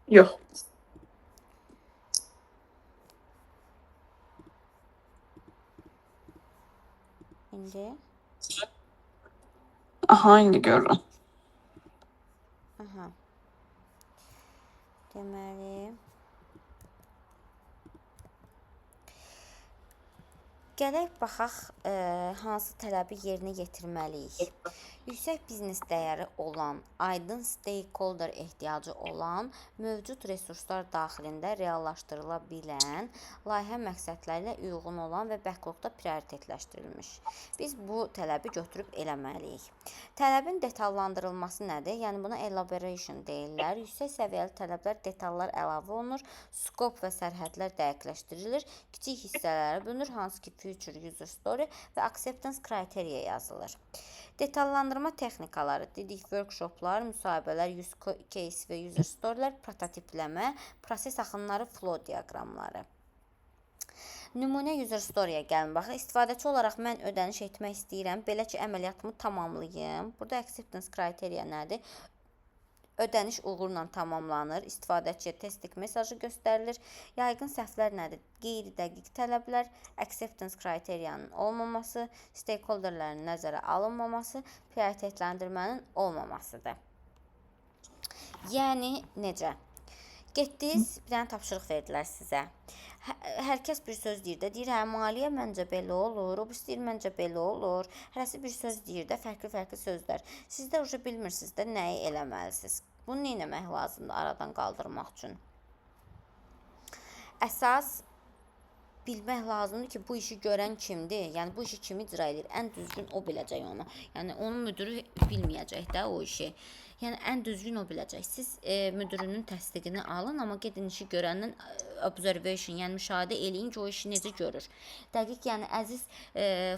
Yox. İndi. Aha, indi görürəm. Aha. Deməli, gələk baxaq hansı tələbi yerinə yetirməliyik. Yüksək biznes dəyəri olan, aydın stakeholder ehtiyacı olan, mövcud resurslar daxilində reallaşdırıla bilən, layihə məqsədləri ilə uyğun olan və backlogda prioritetləşdirilmiş. Biz bu tələbi götürüb eləməliyik. Tələbin detallandırılması nədir? Yəni buna elaboration deyirlər. Yüksək səviyyəli tələblər detallar əlavə olunur, skop və sərhədlər dəqiqləşdirilir, kiçik hissələrə bölünür, hansı ki future user story və acceptance criteria yazılır. Detallandırma texnikaları dedik, workshoplar, müsahibələr, use case və user storylər, prototipləmə, proses axınları, flow diaqramları. Nümunə user story-yə gəlin baxaq. İstifadəçi olaraq mən ödəniş etmək istəyirəm. Belə ki, əməliyyatımı tamamlayım. Burada acceptance criteria nədir? Ödəniş uğurla tamamlanır. İstifadəçiyə testik mesajı göstərilir. Yaygın səhvlər nədir? Qeyri-dəqiq tələblər, acceptance kriteriyanın olmaması, stakeholderlərin nəzərə alınmaması, prioritetləndirmənin olmamasıdır. Yəni necə? Getdiniz, bir dənə tapşırıq verdilər sizə. Hər kəs bir söz deyir də, deyir, hə, maliyyə məncə belə olur, o birisi deyir, məncə belə olur. Hərəsi bir söz deyir də, fərqli-fərqli sözlər. Siz də uca bilmirsiniz də nəyi eləməlisiniz. Bunu nə etmək lazımdır aradan qaldırmaq üçün? Əsas bilmək lazımdır ki, bu işi görən kimdir? Yəni bu işi kim icra edir? Ən düzgün o biləcək onu. Yəni onun müdürü bilməyəcək də o işi. Yəni ən düzgün o biləcək. Siz müdürünün təsdiqini alın, amma gedin işi görəndən observation, yəni müşahidə eləyin ki, o işi necə görür. Dəqiq, yəni əziz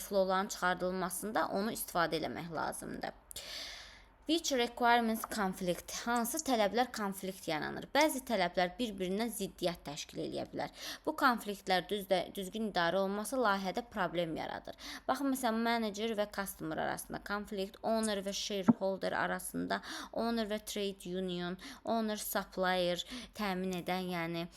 flowların çıxardılmasında onu istifadə eləmək lazımdır. Which requirements conflict? Hansı tələblər konflikt yaranır? Bəzi tələblər bir-birindən ziddiyyət təşkil edə bilər. Bu konfliktlər düzgün idarə olması layihədə problem yaradır. Baxın, məsələn, manager və customer arasında konflikt, owner və shareholder arasında, owner və trade union, owner supplier təmin edən, yəni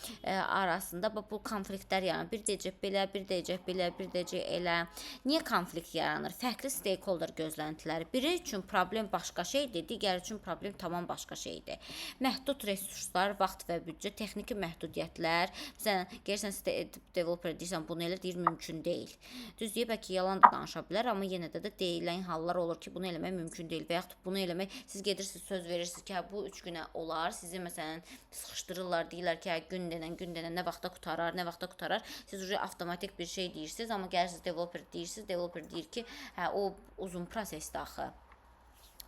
arasında bu konfliktlər yaranır. Bir deyəcək belə, bir deyəcək belə, bir deyəcək elə. Niyə konflikt yaranır? Fərqli stakeholder gözləntiləri. Biri üçün problem başqa şeydir, digər üçün problem tamam başqa şeydir. Məhdud resurslar, vaxt və büdcə, texniki məhdudiyyətlər. Məsələn, gəlirsən developer deyirsən, bunu elə deyir, mümkün deyil. Düz deyib, bəlkə yalan da danışa bilər, amma yenə də deyilən hallar olur ki, bunu eləmək mümkün deyil. Və yaxud bunu eləmək, siz gedirsiniz, söz verirsiniz ki, bu 3 günə olar. Sizi məsələn sıxışdırırlar, deyirlər ki, gün denən nə vaxta qutarar, nə vaxta qutarar. Siz avtomatik bir şey deyirsiniz, amma gəlirsiniz developer deyirsiniz, developer deyir ki, hə, o uzun prosesdir axı.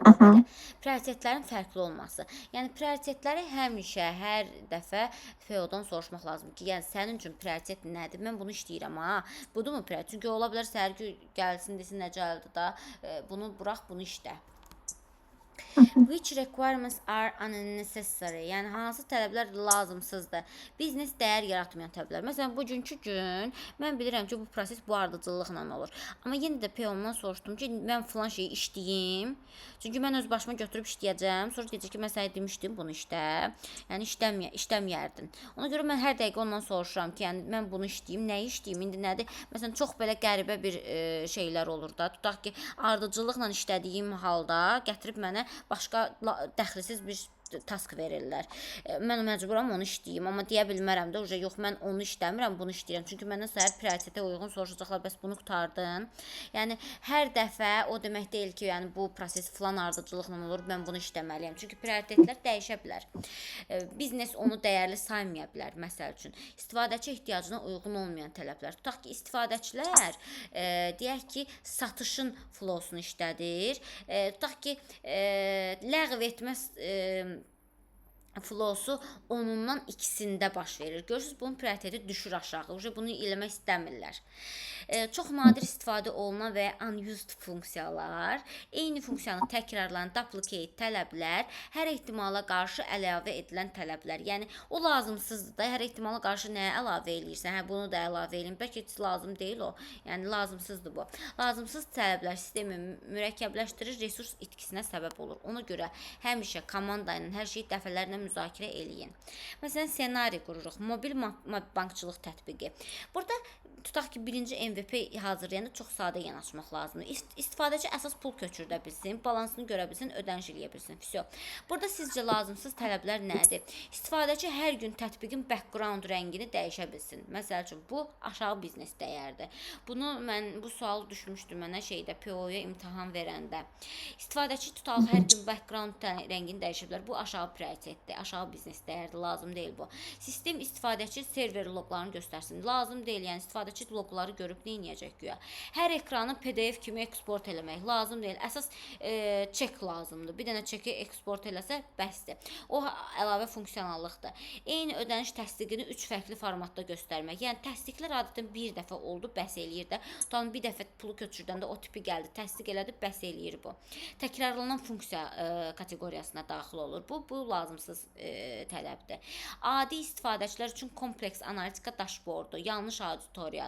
Belə. Prioritetlərin fərqli olması. Yəni prioritetləri həmişə, hər dəfə PO-dan soruşmaq lazımdır ki, yəni sənin üçün prioritet nədir? Mən bunu işləyirəm ha. Budurmu prioritet? Çünki ola bilər səhər gəlsin desin necədir da, bunu burax, bunu işlə. Which requirements are unnecessary? Yəni hansı tələblər lazımsızdır? Biznes dəyər yaratmayan tələblər. Məsələn, bugünkü gün mən bilirəm ki, bu proses bu ardıcıllıqla olur. Amma yenə də PO-mdan soruşdum ki, mən falan şeyi işləyim. Çünki mən öz başıma götürüb işləyəcəm. Sonra deyəcək ki, mən sənə demişdim bunu işlə. Yəni işləməyərdin. Ona görə mən hər dəqiqə ondan soruşuram ki, yəni mən bunu işləyim, nəyi işləyim, indi nədir? Məsələn, çox belə qəribə bir şeylər olur da. Tutaq ki, ardıcıllıqla işlədiyim halda gətirib mənə başqa dəxlisiz bir task verirlər. Mən məcburam onu işləyim, amma deyə bilmərəm də, yox, mən onu işləmirəm, bunu işləyirəm. Çünki məndən səhər prioritetə uyğun soruşacaqlar, bəs bunu qutardın. Yəni hər dəfə o demək deyil ki, yəni bu proses falan ardıcıllıqla olur, mən bunu işləməliyəm. Çünki prioritetlər dəyişə bilər. Biznes onu dəyərli saymaya bilər. Məsəl üçün, istifadəçi ehtiyacına uyğun olmayan tələblər. Tutaq ki, istifadəçilər deyək ki, satışın flowsunu işlədir. Tutaq ki, ləğv etmə flowsu onundan ikisində baş verir. Görürsünüz, bunun prioriteti düşür aşağı. Bunu eləmək istəmirlər. Çox nadir istifadə olunan və unused funksiyalar, eyni funksiyanı təkrarlayan duplicate tələblər, hər ehtimala qarşı əlavə edilən tələblər. Yəni o lazımsızdır da, hər ehtimala qarşı nəyə əlavə eləyirsən? Hə, bunu da əlavə eləyim. Bəlkə heç lazım deyil o. Yəni lazımsızdır bu. Lazımsız tələblər sistemi mürəkkəbləşdirir, resurs itkisinə səbəb olur. Ona görə həmişə komanda ilə hər şeyi dəfələrlə müzakirə eləyin. Məsələn, ssenari qururuq, mobil bankçılıq tətbiqi. Burada tutaq ki, birinci MVP hazırlayanda çox sadə yanaşmaq lazımdır. İstifadəçi əsas pul köçürdə bilsin, balansını görə bilsin, ödəniş eləyə bilsin. Vəsə. Burada sizcə lazımsız tələblər nədir? İstifadəçi hər gün tətbiqin background rəngini dəyişə bilsin. Məsəl üçün, bu aşağı biznes dəyərdir. Bu sualı düşmüşdüm mənə şeydə, PO-ya imtahan verəndə. İstifadəçi tutalım hər gün background rəngini dəyişə bilər. Bu aşağı prioritetdir, aşağı biznes dəyərdir, lazım deyil bu. Sistem istifadəçi server loglarını göstərsin. Lazım deyil, yəni istifadəçi logları görüb nə edəcək güya. Hər ekranı PDF kimi eksport eləmək lazım deyil. Əsas çek lazımdır. Bir dənə çeki eksport eləsə bəsdir. O əlavə funksionallıqdır. Eyni ödəniş təsdiqini 3 fərqli formatda göstərmək. Yəni təsdiqlər adətən bir dəfə oldu, bəs eləyir də. Tutalım bir dəfə pulu köçürdəndə o tipi gəldi, təsdiq elədi, bəs eləyir bu. Təkrarlanan funksiya kateqoriyasına daxil olur. Bu lazımsız tələbdir. Adi istifadəçilər üçün kompleks analitika dashboardu, yanlış auditoriyadır.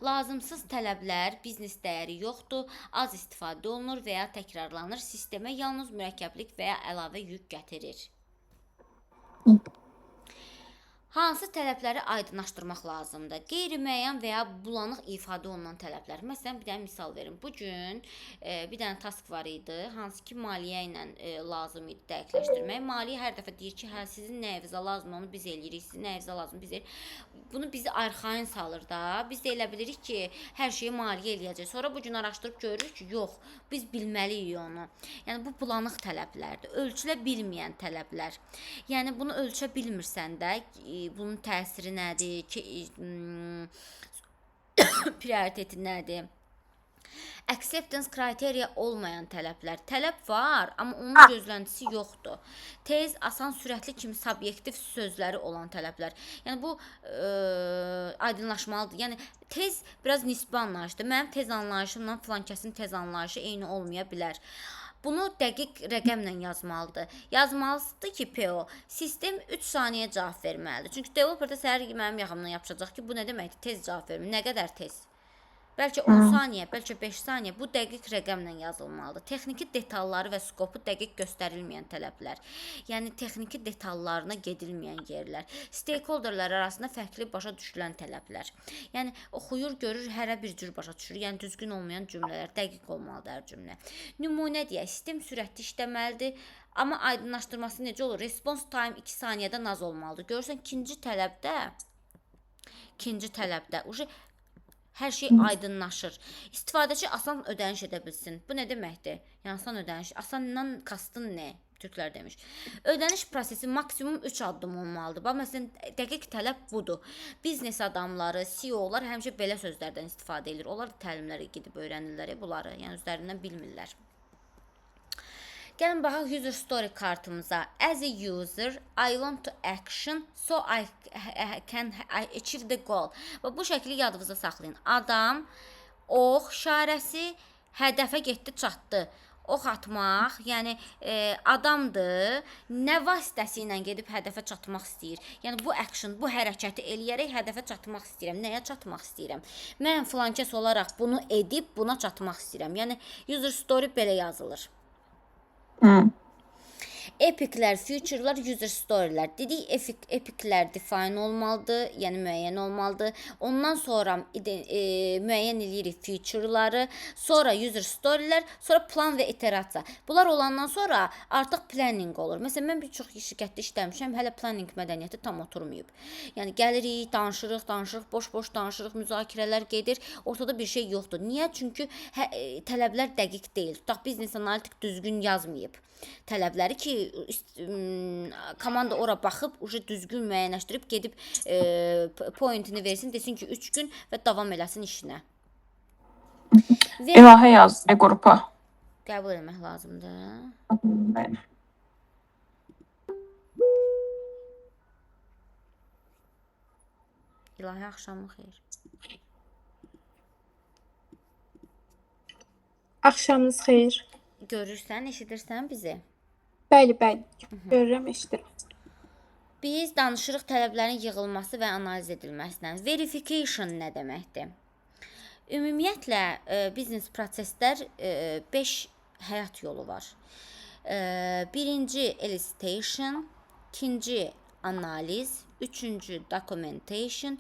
Lazımsız tələblər, biznes dəyəri yoxdur, az istifadə olunur və ya təkrarlanır, sistemə yalnız mürəkkəblik və ya əlavə yük gətirir. Hansı tələbləri aydınlaşdırmaq lazımdır? Qeyri-müəyyən və ya bulanıq ifadə olunan tələblər. Məsələn, bir dənə misal verim. Bugün bir dənə task var idi, hansı ki maliyyə ilə lazım idi dəqiqləşdirmək. Maliyyə hər dəfə deyir ki, hə sizin nəyinizə lazımdır, onu biz eləyirik, sizin nəyinizə lazımdır, biz eləyirik. Bunu bizi arxain salır da. Biz də elə bilirik ki, hər şeyi maliyyə eləyəcək. Sonra bu gün araşdırıb görürük ki, yox, biz bilməliyik onu. Yəni bu bulanıq tələblərdir, ölçülə bilməyən tələblər. Yəni bunu ölçə bilmirsən də, bunun təsiri nədir, prioriteti nədir? Acceptance kriteriya olmayan tələblər. Tələb var, amma onun gözləntisi yoxdur. Tez, asan, sürətli kimi subyektiv sözləri olan tələblər. Yəni bu aydınlaşmalıdır. Yəni tez biraz nisbi anlayışdır. Mənim tez anlayışımla filankəsin tez anlayışı eyni olmaya bilər. Bunu dəqiq rəqəmlə yazmalıdır. Yazmalıdır ki, PO, sistem 3 saniyə cavab verməlidir. Çünki developer da səhər mənim yaxamdan yapışacaq ki, bu nə deməkdir? Tez cavab vermir. Nə qədər tez? Bəlkə 10 saniyə, bəlkə 5 saniyə. Bu dəqiq rəqəmlə yazılmalıdır. Texniki detalları və skopu dəqiq göstərilməyən tələblər. Yəni texniki detallarına gedilməyən yerlər. Stakeholderlər arasında fərqli başa düşülən tələblər. Yəni oxuyur, görür, hərə bir cür başa düşür. Yəni düzgün olmayan cümlələr, dəqiq olmalıdır hər cümlə. Nümunə deyək, sistem sürətli işləməlidir. Amma aydınlaşdırması necə olur? Response time 2 saniyədən az olmalıdır. Görürsən, ikinci tələbdə hər şey aydınlaşır. İstifadəçi asan ödəniş edə bilsin. Bu nə deməkdir? Yəni asan ödəniş. Asandan kastın nə? Türklər demiş. Ödəniş prosesi maksimum 3 addım olmalıdır. Bax, məsələn, dəqiq tələb budur. Biznes adamları, CEO-lar həmişə belə sözlərdən istifadə edir. Onlar da təlimlərə gedib öyrənirlər bunları. Yəni özlərindən bilmirlər. Gəlin baxaq user story kartımıza. As a user, I want to action so I can achieve the goal. Və bu şəkli yadınızda saxlayın. Adam, ox işarəsi, hədəfə getdi, çatdı. Ox atmaq, yəni adamdır, nə vasitəsi ilə gedib hədəfə çatmaq istəyir. Yəni bu action, bu hərəkəti eləyərək hədəfə çatmaq istəyirəm. Nəyə çatmaq istəyirəm? Mən filankəs olaraq bunu edib buna çatmaq istəyirəm. Yəni user story belə yazılır. Epiklər, feature'lar, user story'lər. Dedik, epiklər define olmalıdır, yəni müəyyən olmalıdır. Ondan sonra müəyyən eləyirik feature'ları, sonra user story'lər, sonra plan və iterasiya. Bunlar olandan sonra artıq planning olur. Məsələn, mən bir çox şirkətdə işləmişəm, hələ planning mədəniyyəti tam oturmayıb. Yəni gəlirik, danışırıq, boş-boş danışırıq, müzakirələr gedir, ortada bir şey yoxdur. Niyə? Çünki tələblər dəqiq deyil. Tutaq, biznes analitik düzgün yazmayıb tələbləri ki, komanda ora baxıb, düzgün müəyyənləşdirib, gedib pointini versin, desin ki, 3 gün və davam eləsin işinə. İlahə yazdı qrupa. Qəbul etmək lazımdır. Bəli. İlahə, axşamın xeyir. Axşamınız xeyir. Görürsən, eşidirsən bizi? Bəli. Görürəm, eşidirəm. Biz danışırıq tələblərin yığılması və analiz edilməsindən. Verification nə deməkdir? Ümumiyyətlə, biznes proseslər 5 həyat yolu var. Birinci elicitation, ikinci analiz, üçüncü documentation,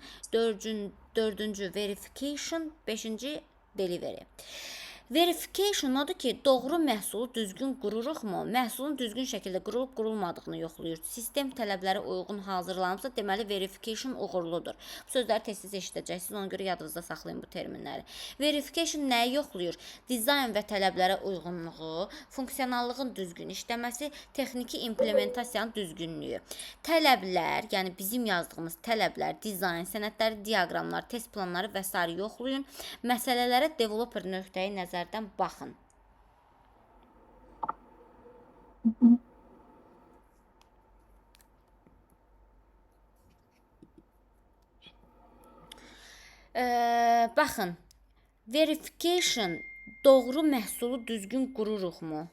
dördüncü verification, beşinci delivery. Verification odur ki, doğru məhsulu düzgün qururuqmu? Məhsulun düzgün şəkildə qurulub qurulmadığını yoxlayır. Sistem tələblərə uyğun hazırlanıbsa, deməli verification uğurludur. Bu sözləri tez-tez eşidəcəksiniz, ona görə yadınızda saxlayın bu terminləri. Verification nəyi yoxlayır? Dizayn və tələblərə uyğunluğu, funksionallığın düzgün işləməsi, texniki implementasiyanın düzgünlüyü. Tələblər, yəni bizim yazdığımız tələblər, dizayn, sənədləri, diaqramlar, test planları və s. yoxlayın. Məsələlərə developer nöqteyi nəzərdən baxın. Baxın, verification doğru məhsulu düzgün qururuqmu?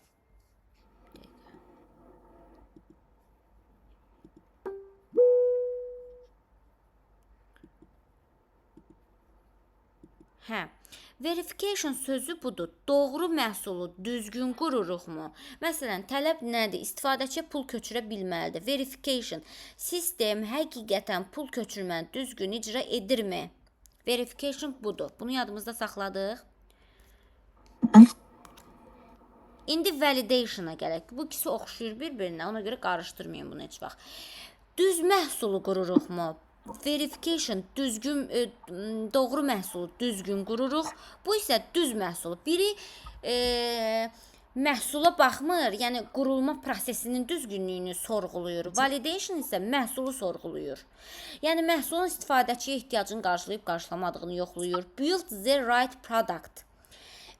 Hə. Verification sözü budur. Doğru məhsulu düzgün qururuqmu? Məsələn, tələb nədir? İstifadəçiyə pul köçürə bilməlidir. Verification. Sistem həqiqətən pul köçürməni düzgün icra edirmi? Verification budur. Bunu yadımızda saxladıq. İndi validation'a gələk. Bu ikisi oxşuyur bir-birinə. Ona görə qarışdırmayın bunu heç vaxt. Düz məhsulu qururuqmu? Verification düzgün, doğru məhsulu düzgün qururuq. Bu isə düz məhsulu. Biri məhsula baxmır, yəni qurulma prosesinin düzgünlüyünü sorğuluyur. Validation isə məhsulu sorğuluyur. Yəni məhsulun istifadəçiyə ehtiyacını qarşılayıb qarşılamadığını yoxlayır. Build the right product.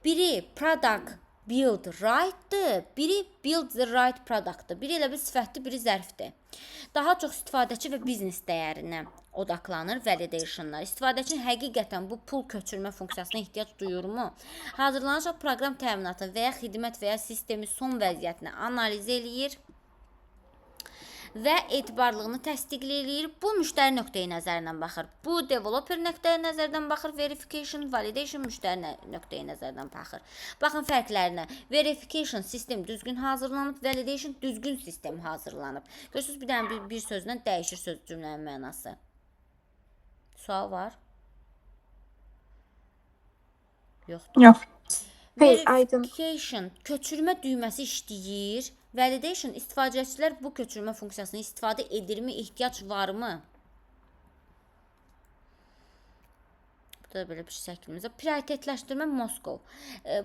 Biri product build right'dır, biri build the right product'dır. Biri elə bir sifətdir, biri zərfdir. Daha çox istifadəçi və biznes dəyərinə odaqlanır validationlar. İstifadəçinin həqiqətən bu pul köçürmə funksiyasına ehtiyac duyurmu? Hazırlanacaq proqram təminatı və ya xidmət və ya sistemi son vəziyyətini analiz eləyir və etibarlılığını təsdiqləyir. Bu müştəri nöqteyi nəzərindən baxır. Bu developer nöqteyi nəzərdən baxır. Verification, validation müştəri nöqteyi nəzərdən baxır. Baxın fərqlərinə. Verification sistem düzgün hazırlanıb, validation düzgün sistem hazırlanıb. Görürsünüz, bir dənə bir sözlə dəyişir söz cümlənin mənası. Sual var? Yoxdur. Yox. Hayır, aydın. Verification köçürmə düyməsi işləyir. Validation istifadəçilər bu köçürmə funksiyasını istifadə edirmi, ehtiyac varmı? Burada belə bir şey şəklimizdə. Prioritetləşdirmə Moskov.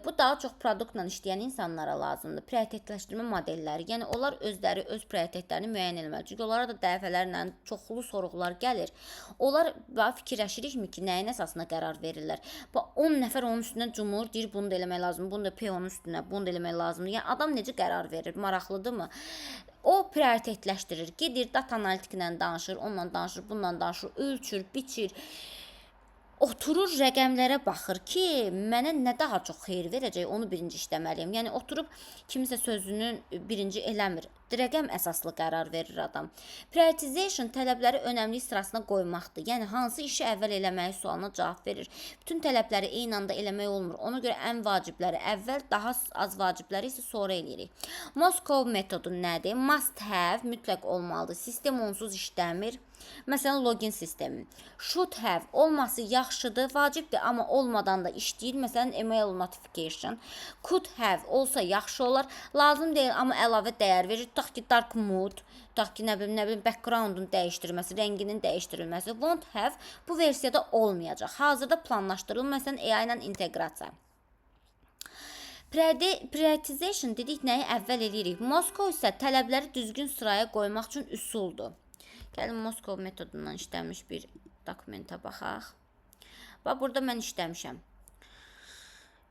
Bu daha çox produktla işləyən insanlara lazımdır. Prioritetləşdirmə modelləri. Yəni onlar özləri öz prioritetlərini müəyyən etməli. Çünki onlara da dəfələrlə çoxlu sorğular gəlir. Onlar fikirləşirikmi ki, nəyin əsasına qərar verirlər? 10 nəfər onun üstünə cumur, deyir bunu da eləmək lazımdır, bunu da P-onun üstünə, bunu da eləmək lazımdır. Yəni adam necə qərar verir? Maraqlıdırmı? O prioritetləşdirir. Gedir data analitiklə danışır, onunla danışır, bununla danışır, ölçür, biçir. Oturur rəqəmlərə baxır ki, mənə nə daha çox xeyir verəcək, onu birinci işləməliyim. Yəni oturub kimisə sözünün birinci eləmir. Rəqəm əsaslı qərar verir adam. Prioritization tələbləri önəmli sırasına qoymaqdır. Yəni hansı işi əvvəl eləməyi sualına cavab verir. Bütün tələbləri eyni anda eləmək olmur. Ona görə ən vacibləri əvvəl, daha az vacibləri isə sonra eləyirik. Moskov metodu nədir? Must have mütləq olmalıdır. Sistem onsuz işləmir. Məsələn, login sistemi. Should have olması yaxşıdır, vacibdir, amma olmadan da işləyir. Məsələn, email notification. Could have olsa yaxşı olar, lazım deyil, amma əlavə dəyər verir. Tutaq ki, dark mood, tutaq ki, nə bilim, background'un dəyişdirilməsi, rənginin dəyişdirilməsi. Won't have bu versiyada olmayacaq. Hazırda planlaşdırılır, məsələn, AI ilə inteqrasiya. Prioritization dedik, nəyi əvvəl eləyirik? Moskov isə tələbləri düzgün sıraya qoymaq üçün üsuldur. Gəlin Moskov metodundan işləmiş bir dokumenta baxaq. Bax, burada mən işləmişəm.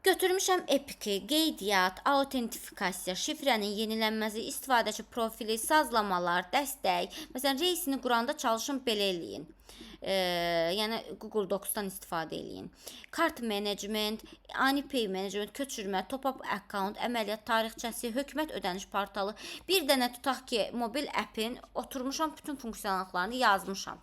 Götürmüşəm Epic-i, qeydiyyat, autentifikasiya, şifrənin yenilənməsi, istifadəçi profili, sazlamalar, dəstək. Məsələn, reysini quranda çalışın belə eləyin. Yəni Google Docs-dan istifadə eləyin. Kart management, AnyPay management, köçürmə, top-up account, əməliyyat tarixçəsi, hökumət ödəniş portalı. Bir dənə tutaq ki, mobil app'in oturmuşam, bütün funksiyonallıqlarını yazmışam.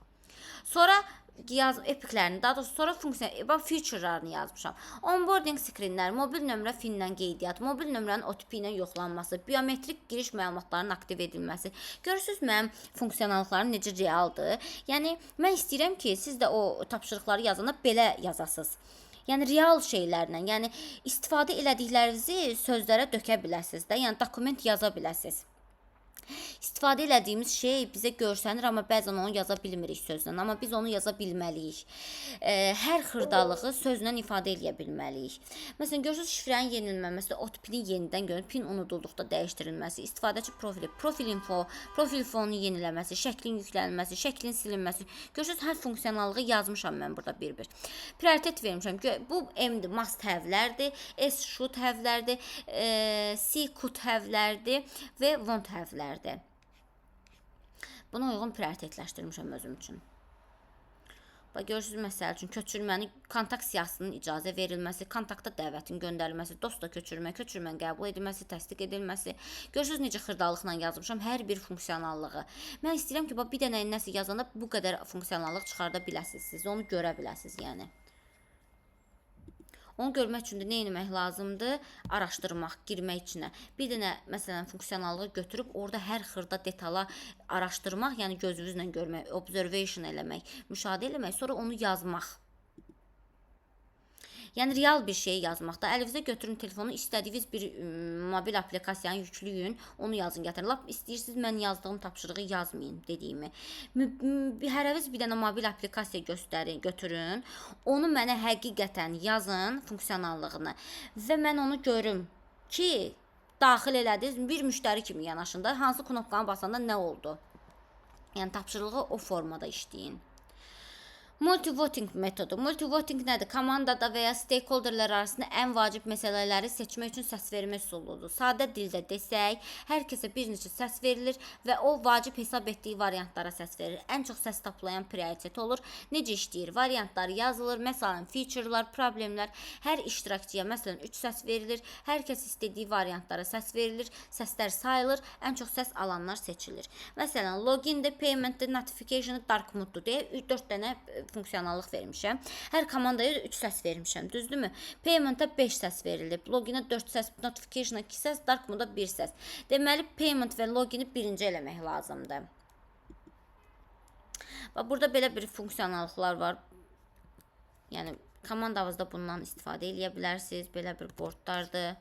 Sonra epiklərini, daha doğrusu sonra funksiya, featurelarını yazmışam. Onboarding screenlər, mobil nömrə FIN-lə qeydiyyat, mobil nömrənin OTP ilə yoxlanması, biometrik giriş məlumatlarının aktiv edilməsi. Görürsüz mənim funksiyalallıqlarım necə realdır? Yəni mən istəyirəm ki, siz də o tapşırıqları yazanda belə yazasınız. Yəni real şeylərlə, yəni istifadə elədiklərinizi sözlərə dökə biləsiniz də, yəni dokument yaza biləsiniz. İstifadə elədiyimiz şey bizə görsənir, amma bəzən onu yaza bilmirik sözlə, amma biz onu yaza bilməliyik. Hər xırdalığı sözlə ifadə edə bilməliyik. Məsələn, görürsünüz şifrənin yenilməməsi, OTP-nin yenidən görünür, PIN unudulduqda dəyişdirilməsi, istifadəçi profili, profil info, profil fonunu yeniləməsi, şəklin yüklənilməsi, şəklin silinməsi. Görürsünüz, hər funksiyonallığı yazmışam mən burada bir-bir. Prioritet vermişəm. Bu M-dir, must have-lərdir, S should have-lərdir, C could have-lərdir və want have-lərdir. Buna uyğun prioritetləşdirmişəm özüm üçün. Bax, görürsünüz, məsəl üçün köçürməni, kontakt siyahısının icazə verilməsi, kontaktda dəvətin göndərilməsi, dostla köçürmə, köçürmənin qəbul edilməsi, təsdiq edilməsi. Görürsünüz, necə xırdalıqla yazmışam hər bir funksiyonallığı. Mən istəyirəm ki, bir dənə nəsə yazanda bu qədər funksiyonallıq çıxarda biləsiniz, siz onu görə biləsiniz, yəni. Onu görmək üçün də nə etmək lazımdır? Araşdırmaq, girmək içinə. Bir dənə, məsələn, funksiyonallığı götürüb, orada hər xırda detala araşdırmaq, yəni gözünüzlə görmək, observation eləmək, müşahidə eləmək, sonra onu yazmaq. Yəni real bir şey yazmaqda. Əlinizə götürün telefonu, istədiyiniz bir mobil aplikasiyanı yükləyin, onu yazın, gətirin. Lap istəyirsiniz mən yazdığım tapşırığı yazmayın dediyimi. Hərəniz bir dənə mobil aplikasiya götürün, onu mənə həqiqətən yazın funksiyonallığını və mən onu görüm ki, daxil elədiniz, bir müştəri kimi yanaşında hansı knopkanı basanda nə oldu? Yəni tapşırığı o formada işləyin. Multivoting metodu. Multivoting nədir? Komandada və ya stakeholderlər arasında ən vacib məsələləri seçmək üçün səs vermə üsuludur. Sadə dildə desək, hər kəsə bir neçə səs verilir və o vacib hesab etdiyi variantlara səs verir. Ən çox səs toplayan prioritet olur. Necə işləyir? Variantlar yazılır. Məsələn, featurelar, problemlər. Hər iştirakçıya məsələn 3 səs verilir. Hər kəs istədiyi variantlara səs verilir. Səslər sayılır. Ən çox səs alanlar seçilir. Məsələn, login-də, payment-də, notification-də dark mode-dur deyə 4 dənə funksiyonallıq vermişəm. Hər komandaya 3 səs vermişəm, düzdürmü? Payment-a 5 səs verilib, login-a 4 səs, notification-a 2 səs, dark mode-a 1 səs. Deməli, payment və login-i birinci eləmək lazımdır. Burada belə bir funksiyonallıqlar var. Yəni, komandavızda bundan istifadə edə bilərsiniz. Belə bir boardlardır.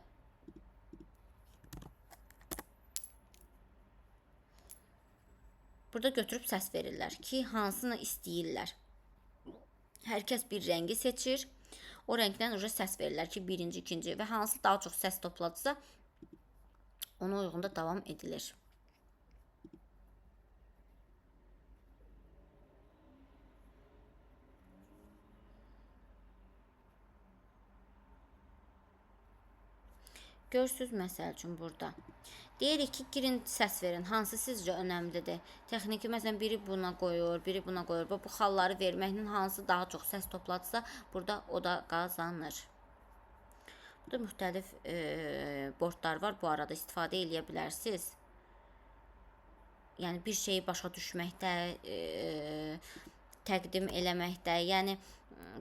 Burada götürüb səs verirlər ki, hansını istəyirlər. Hər kəs bir rəngi seçir. O rəngdən səs verirlər ki, birinci, ikinci və hansı daha çox səs topladısa, ona uyğun da davam edilir. Görürsünüz, məsəl üçün burada. Deyirik ki, girin səs verin, hansı sizcə önəmlidir? Texniki, məsələn, biri buna qoyur, biri buna qoyur. Bu xalları verməklə hansı daha çox səs topladısa, burada o da qazanır. Burada müxtəlif boardlar var, bu arada istifadə edə bilərsiniz. Yəni, bir şeyi başa düşməkdə, təqdim eləməkdə, yəni,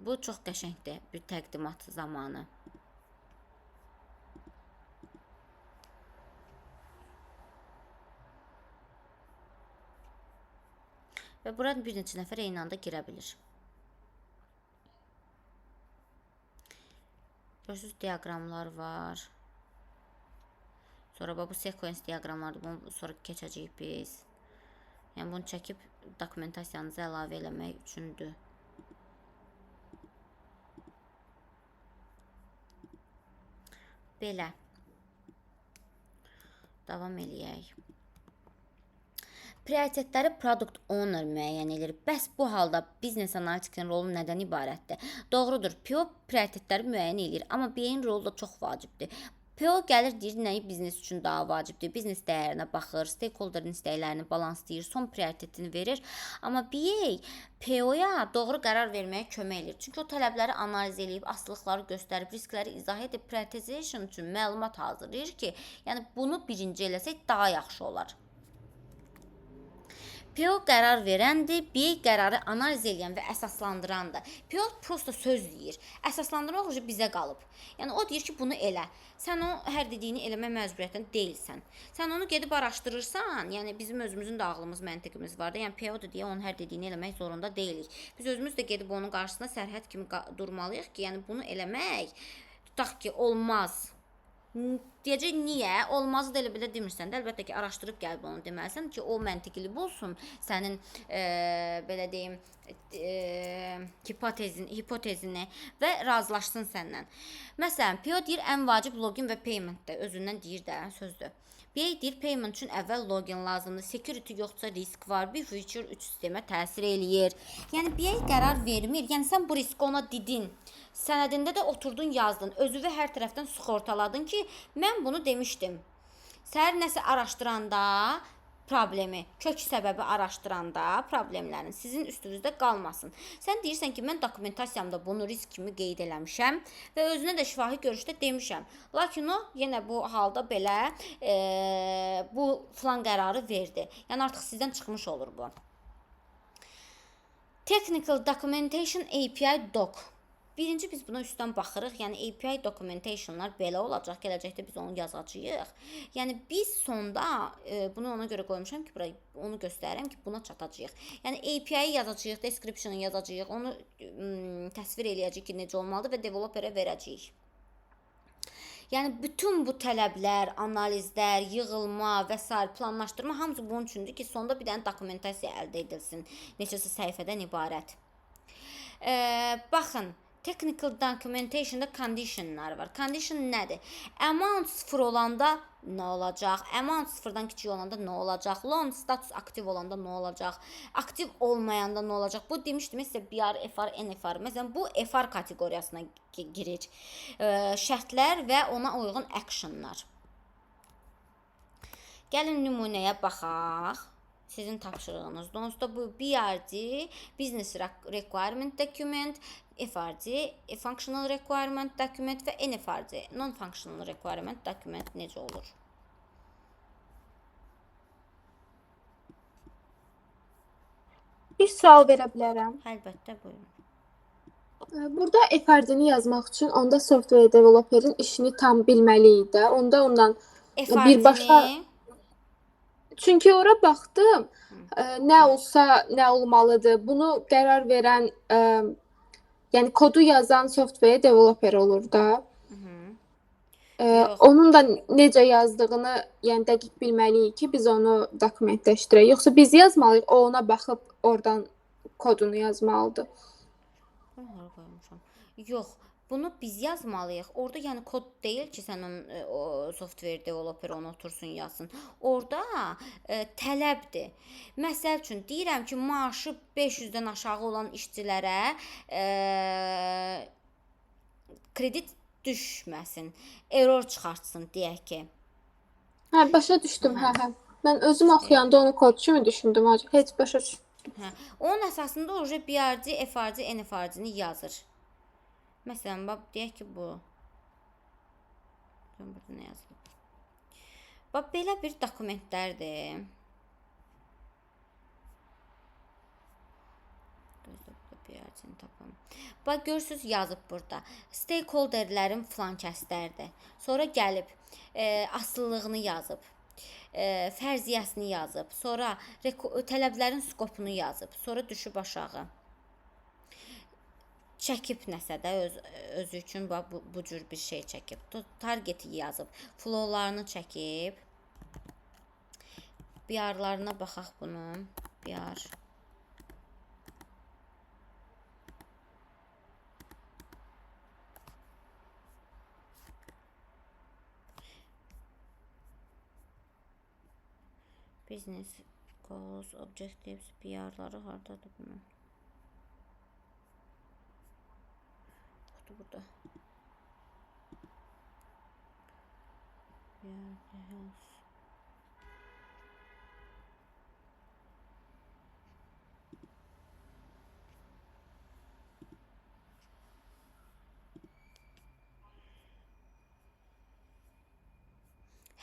bu çox qəşəngdir bir təqdimat zamanı. Və bura bir neçə nəfər eyni anda girə bilir. Görürsünüz, diaqramlar var. Sonra bu sequence diaqramlardır, bunu sonra keçəcəyik biz. Yəni, bunu çəkib dokumentasiyanızı əlavə eləmək üçündür. Belə. Davam eləyək. Prioritetləri product owner müəyyən edir. Bəs bu halda biznes analitikinin rolu nədən ibarətdir? Doğrudur, PO prioritetləri müəyyən edir, amma BA-nin rolu da çox vacibdir. PO gəlir, deyir, nəyi biznes üçün daha vacibdir? Biznes dəyərinə baxır, stakeholderin istəklərini balanslayır, son prioritetini verir. Amma BA PO-ya doğru qərar verməyə kömək edir. Çünki o tələbləri analiz edib, asılılıqları göstərib, riskləri izah edib, prioritization üçün məlumat hazırlayır ki, yəni bunu birinci eləsək daha yaxşı olar. PO qərar verəndir, B qərarı analiz edən və əsaslandırandır. PO prosta söz deyir. Əsaslandırmaq üçün bizə qalıb. Yəni o deyir ki, bunu elə. Sən o hər dediyini eləmək məcburiyyətində deyilsən. Sən onu gedib araşdırırsan, yəni bizim özümüzün də ağlımız, məntiqimiz var da. Yəni PO-dur deyə onun hər dediyini eləmək zorunda deyilik. Biz özümüz də gedib onun qarşısında sərhəd kimi durmalıyıq ki, yəni bunu eləmək tutaq ki, olmaz. Deyəcək, niyə? Olmazı da elə belə demirsən də, əlbəttə ki, araşdırıb gəlib onu deməlisən ki, o məntiqli olsun, sənin belə deyim, hipotezini və razılaşsın səndən. Məsələn, PO deyir, ən vacib login və paymentdir, özündən deyir də, sözdür. BA deyir, payment üçün əvvəl login lazımdır, security yoxsa risk var, bir feature 3 sistemə təsir eləyir. Yəni, BA qərar vermir, yəni sən bu riski ona dedin. Sənədində də oturdun, yazdın, özünü hər tərəfdən sığortaladın ki, mən bunu demişdim. Səhər nəsə araşdıranda problemi, kök səbəbi araşdıranda problemlərin sizin üstünüzdə qalmasın. Sən deyirsən ki, mən dokumentasiyamda bunu risk kimi qeyd eləmişəm və özünə də şifahi görüşdə demişəm. Lakin o yenə bu halda belə bu filan qərarı verdi. Yəni artıq sizdən çıxmış olur bu. Technical Documentation API Doc. Birinci biz buna üstdən baxırıq. Yəni API documentationlar belə olacaq. Gələcəkdə biz onu yazacağıq. Yəni biz sonda bunu ona görə qoymuşam ki, buraya onu göstərirəm ki, buna çatacağıq. Yəni API-yi yazacağıq, description-ı yazacağıq, onu təsvir eləyəcəyik ki, necə olmalıdır və developerə verəcəyik. Yəni bütün bu tələblər, analizlər, yığılma və s. planlaşdırma hamısı bunun üçündür ki, sonda bir dənə dokumentasiya əldə edilsin. Neçəsə səhifədən ibarət. Baxın, technical documentation'da conditionlar var. Condition nədir? Amount 0 olanda nə olacaq? Amount 0-dan kiçik olanda nə olacaq? Loan status aktiv olanda nə olacaq? Aktiv olmayanda nə olacaq? Bu demişdim sizə BR, FR, NFR. Məsələn, bu FR kateqoriyasına girir. Şərtlər və ona uyğun actionlar. Gəlin nümunəyə baxaq. Sizin tapşırığınızda. Onsuz da bu BRD, Business Requirement Document, FRD, Functional Requirement Document və NFRD, Non-Functional Requirement Document necə olur? Bir sual verə bilərəm. Əlbəttə, buyurun. Burada FRD-ni yazmaq üçün onda software developerin işini tam bilməliyik də. Onda ondan birbaşa... Çünki ora baxdım, nə olsa nə olmalıdır. Bunu qərar verən, yəni kodu yazan software developer olur da. Onun da necə yazdığını, yəni dəqiq bilməliyik ki, biz onu dokumentləşdirək. Yoxsa biz yazmalıyıq, o ona baxıb oradan kodunu yazmalıdır. Yox, bunu biz yazmalıyıq. Orada yəni kod deyil ki, sən o software developer onu otursun yazsın. Orada tələbdir. Məsəl üçün deyirəm ki, maaşı 500-dən aşağı olan işçilərə kredit düşməsin, error çıxartsın deyək ki. Hə, başa düşdüm, hə. Mən özüm oxuyanda onu kod kimi düşündüm, heç başa düşdüm. Onun əsasında o BRD, FRD, NFRD-ni yazır. Məsələn, deyək ki, bu. Burada nə yazılıb? Bax, belə bir dokumentlərdir. BRD-ni tapım. Bax, görürsünüz, yazıb burada. Stakeholderlərin filan kəslərdir. Sonra gəlib, asıllığını yazıb. Fərziyyəsini yazıb. Sonra tələblərin skopunu yazıb. Sonra düşüb aşağı. Çəkib nəsə də özü üçün bu cür bir şey çəkib. Targeti yazıb. Flowlarını çəkib. BR-larına baxaq bunun. BR. Business goals, objectives, BR-ları hardadır bunun? Burada.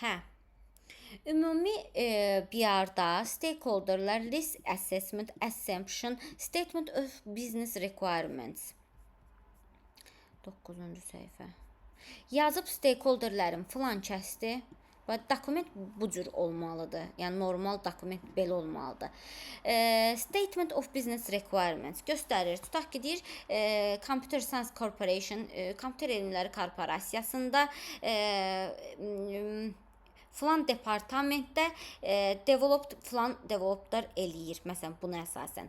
Hə. Ümumi BR-da stakeholderlar risk assessment, assumption, statement of business requirements. 9-cu səhifə. Yazıb stakeholderlərin filan kəsdi və dokument bu cür olmalıdır. Yəni normal dokument belə olmalıdır. Statement of business requirements göstərir. Tutaq ki, deyir, Computer Science Corporation, kompüter elmləri korporasiyasında filan departamentdə filan developlar eləyir. Məsələn, buna əsasən.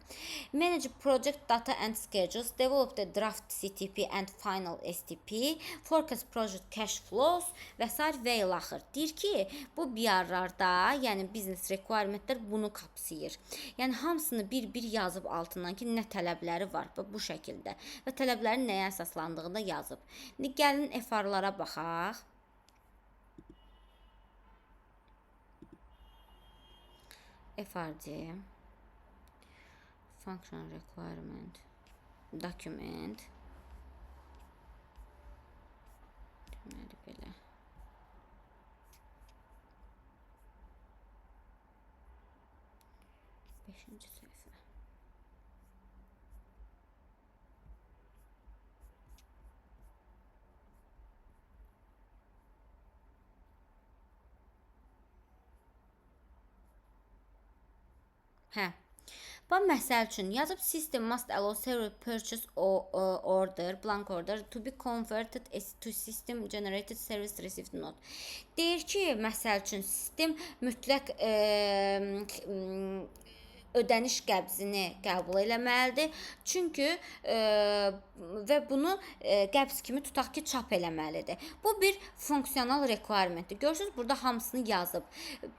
Manage project data and schedules, develop the draft CTP and final STP, forecast project cash flows və s. və ilaxır. Deyir ki, bu BR-larda, yəni business requirementlər bunu kapsayır. Yəni hamısını bir-bir yazıb altından ki, nə tələbləri var bu şəkildə və tələblərin nəyə əsaslandığını yazıb. İndi gəlin FR-lara baxaq. FRD function requirement document deməli belə. Beşinci səhifə. Hə. Bax, məsəl üçün yazıb system must allow several purchase order, blank order to be converted to system generated service received note. Deyir ki, məsəl üçün sistem mütləq ödəniş qəbzini qəbul eləməlidir. Çünki və bunu qəbz kimi tutaq ki, çap eləməlidir. Bu bir funksional requirementdir. Görürsünüz, burada hamısını yazıb.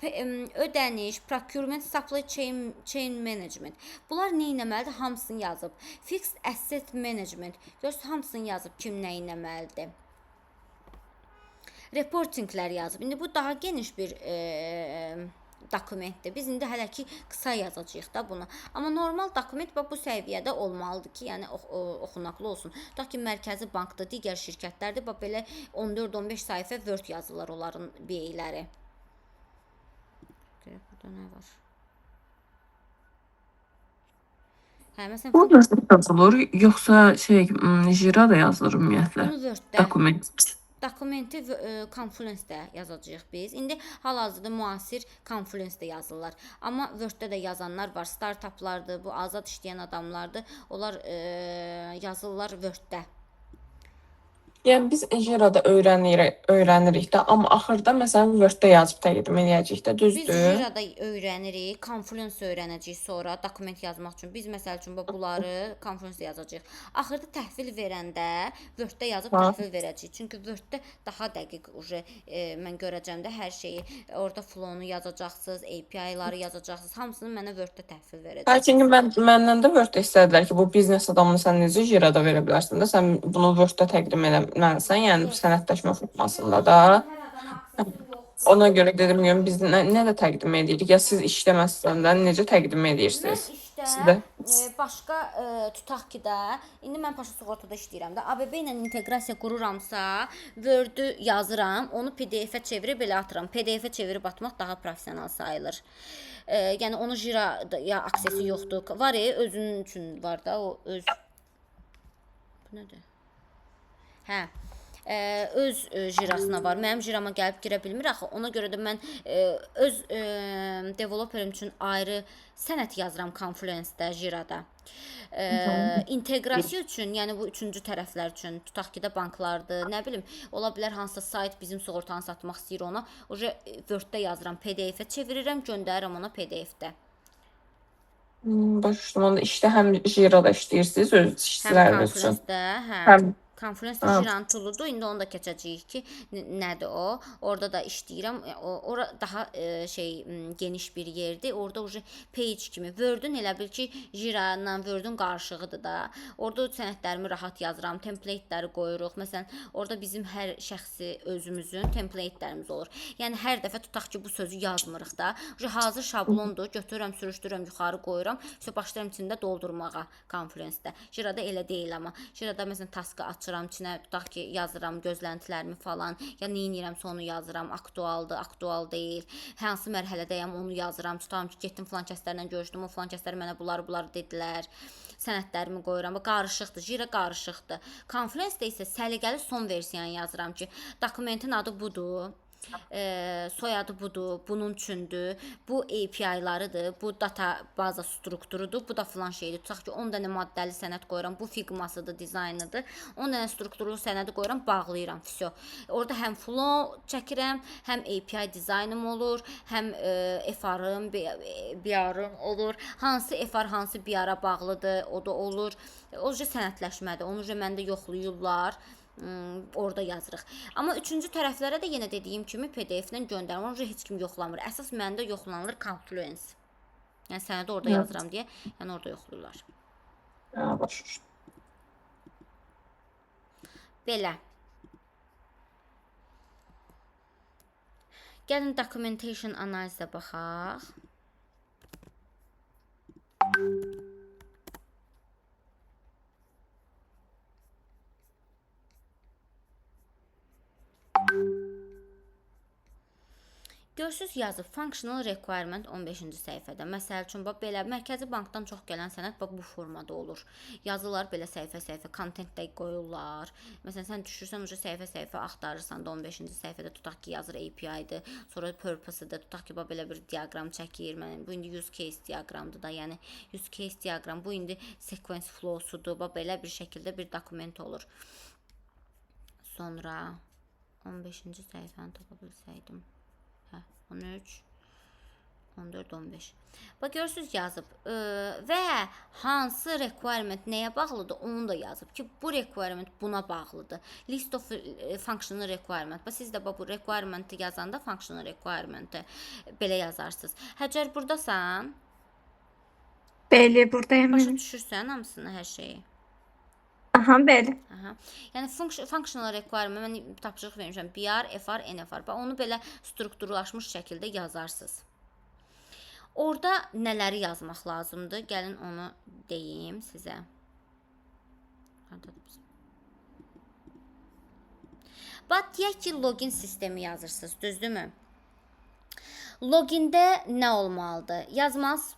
Ödəniş, procurement, supply chain management. Bunlar nə etməlidir? Hamısını yazıb. Fixed asset management. Görürsünüz, hamısını yazıb kim nə etməlidir. Reportinglər yazıb. İndi bu daha geniş bir dokumentdir. Biz indi hələ ki qısa yazacağıq da bunu. Amma normal dokument bu səviyyədə olmalıdır ki, yəni oxunaqlı olsun. Tutaq ki, Mərkəzi Bankda, digər şirkətlərdə belə 14-15 səhifə Word yazırlar onların beyləri. Burada nə var? Hə, məsələn, Bu Word yazılır, yoxsa Jira da yazılır ümumiyyətlə? bunu Word-də Dokument. dokumenti Confluence-də yazacağıq biz. İndi hal-hazırda müasir Confluence-də yazırlar. Amma Word-də də yazanlar var. Startuplardır, bu azad işləyən adamlardır. Onlar yazırlar Word-də. Yəni biz Jira'da öyrənirik də, amma axırda məsələn Word-də yazıb təqdim edəcəyik də, Biz düzdür? Jira'da öyrənirik, Confluence öyrənəcəyik sonra dokument yazmaq üçün. Biz məsəl üçün bunları Confluence-də yazacağıq. Axırda təhvil verəndə Word-də yazıb təhvil verəcəyik. Çünki Word-də daha dəqiq mən görəcəm də hər şeyi. Orada flow-nu yazacaqsınız, API-ləri yazacaqsınız. Hamısını mənə Word-də təhvil verəcək. Çünki məndən də Word-də istədilər ki, bu biznes adamını sən necə Jira'da verə bilərsən də, sən bunu Word-də təqdim eləməlisən, yəni sənədləşmə formasında da. Ona görə dedim, biz nə də təqdim edirik? Ya siz işləməzsən də necə təqdim edirsiniz? Mən işdə başqa tutaq ki də, indi mən Paşa Sığortada işləyirəm də, ABB ilə inteqrasiya qururamsa, Word-ü yazıram, onu PDF-ə çevirib belə atıram. PDF-ə çevirib atmaq daha professional sayılır. Yəni onu Jira-ya aksesi yoxdur. Var özünün üçün var da, o öz... Bu nədir? Hə. Öz Jirasına var. Mənim Jirama gəlib girə bilmir axı. Ona görə də mən öz developerim üçün ayrı sənəd yazıram Confluence-də, Jirada. İnteqrasiya üçün, yəni bu üçüncü tərəflər üçün, tutaq ki də banklardır, nə bilim, ola bilər hansısa sayt bizim sığortanı satmaq istəyir ona, Word-də yazıram, PDF-ə çevirirəm, göndərirəm ona PDF-də. Başa düşdüm, onda işdə həm Jira'da işləyirsiniz öz işçiləriniz üçün. Həm Confluence-də, Həm Confluence-də Jiranın tooludur. İndi onu da keçəcəyik ki, nədir o? Orada da işləyirəm. Ora daha geniş bir yerdir. Orada page kimi Word-ün elə bil ki, Jira-la Word-ün qarışığıdır da. Orada sənədlərimi rahat yazıram, template-ləri qoyuruq. Məsələn, orada bizim hər şəxsi özümüzün template-lərimiz olur. Yəni hər dəfə tutaq ki, bu sözü yazmırıq da. Hazır şablondur. Götürürəm, sürüşdürürəm, yuxarı qoyuram. Başlayıram içində doldurmağa Confluence-də. Jira-da elə deyil amma. Jira-da məsələn taskı açıram. açıram içinə, tutaq ki, yazıram gözləntilərimi falan, ya nə edirəmsə onu yazıram, aktualdır, aktual deyil, hansı mərhələdəyəm onu yazıram, tutam ki, getdim filan kəslərlə görüşdüm, o filan kəslər mənə bunları dedilər, sənədlərimi qoyuram, qarışıqdır, Jira qarışıqdır. Confluence-də isə səliqəli son versiyanı yazıram ki, dokumentin adı budur, soyadı budur, bunun üçündür, bu API-larıdır, bu data baza strukturudur, bu da filan şeydir. Tutaq ki, 10 dənə maddəli sənəd qoyuram, bu figmasıdır, dizaynıdır. 10 dənə strukturlu sənədi qoyuram, bağlayıram, vəsə. Orada həm flow çəkirəm, həm API dizaynım olur, həm FR-ım, BR-ım olur. Hansı FR, hansı BR-a bağlıdır, o da olur. O sənədləşmədir, onu məndə yoxlayırlar. Orada yazırıq. Amma üçüncü tərəflərə də yenə dediyim kimi PDF-dən göndərim. Onu heç kim yoxlamır. Əsas məndə yoxlanılır Confluence. Yəni sənədi orada yazıram deyə, yəni orada yoxlayırlar. Başa düşdüm. Belə. Gəlin documentation analizə baxaq. Görürsüz yazıb functional requirement 15-ci səhifədə. Məsəl üçün belə Mərkəzi Bankdan çox gələn sənəd bu formada olur. Yazılar belə səhifə-səhifə content-də qoyurlar. Məsələn sən düşürsən səhifə-səhifə axtarırsan da 15-ci səhifədə tutaq ki, yazır API-dır, sonra purpose-dır, tutaq ki, belə bir diaqram çəkir. Bu indi use case diaqramdır da, yəni use case diaqram, bu indi sequence flow-sudur. Belə bir şəkildə bir dokument olur. Sonra 15-ci səhifəni tapa bilsəydim. 13, 14, 15. Bax, görürsünüz yazıb və hansı requirement nəyə bağlıdır, onu da yazıb ki, bu requirement buna bağlıdır. List of functional requirement. Bax, siz də bu requirement-i yazanda functional requirement-i belə yazarsınız. Həcər, buradasan? Bəli, buradayım. Başa düşürsən hamısını, hər şeyi? Aha, bəli. Aha. Yəni functional requirement mən tapşırıq vermişəm. BR, FR, NFR. Onu belə strukturlaşmış şəkildə yazarsınız. Orada nələri yazmaq lazımdır? Gəlin onu deyim sizə. Bax, deyək ki, login sistemi yazırsınız, düzdürmü? Logində nə olmalıdır? Yazmaz.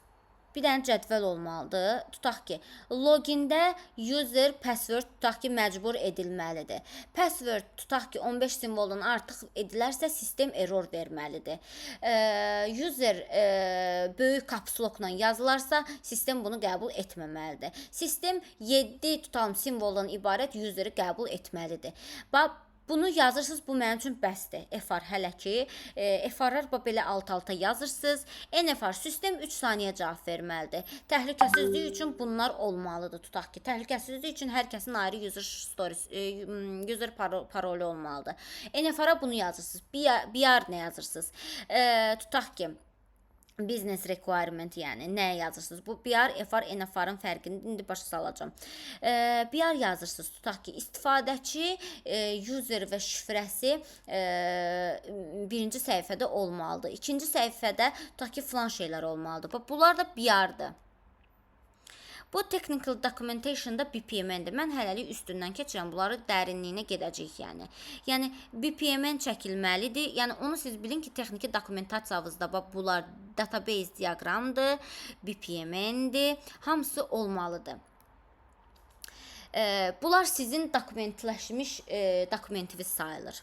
Bir dənə cədvəl olmalıdır. Tutaq ki, logində user password tutaq ki, məcbur edilməlidir. Password tutaq ki, 15 simvoldan artıq edilərsə sistem error verməlidir. User böyük caps lockla yazılarsa sistem bunu qəbul etməməlidir. Sistem 7 tutalım simvoldan ibarət useri qəbul etməlidir. Bax, bunu yazırsınız, bu mənim üçün bəsdir. FR hələ ki, FR-lar belə alt-alta yazırsınız. NFR sistem 3 saniyə cavab verməlidir. Təhlükəsizlik üçün bunlar olmalıdır. Tutaq ki, təhlükəsizlik üçün hər kəsin ayrı user parolu olmalıdır. NFR-a bunu yazırsınız. BR nə yazırsınız? Tutaq ki, business requirement, yəni nə yazırsınız? Bu BR, FR, NFR-ın fərqini indi başa salacağam. BR yazırsınız, tutaq ki, istifadəçi, user və şifrəsi birinci səhifədə olmalıdır. İkinci səhifədə tutaq ki, filan şeylər olmalıdır. Bunlar da BR-dır. Bu technical documentation'da BPMN-dir. Mən hələlik üstündən keçirəm. Bunları dərinliyinə gedəcəyik, yəni. Yəni, BPMN çəkilməlidir. Yəni, onu siz bilin ki, texniki dokumentasiyavızda bunlar database diaqramdır, BPMN-dir. Hamısı olmalıdır. Bunlar sizin dokumentləşmiş dokumentiniz sayılır.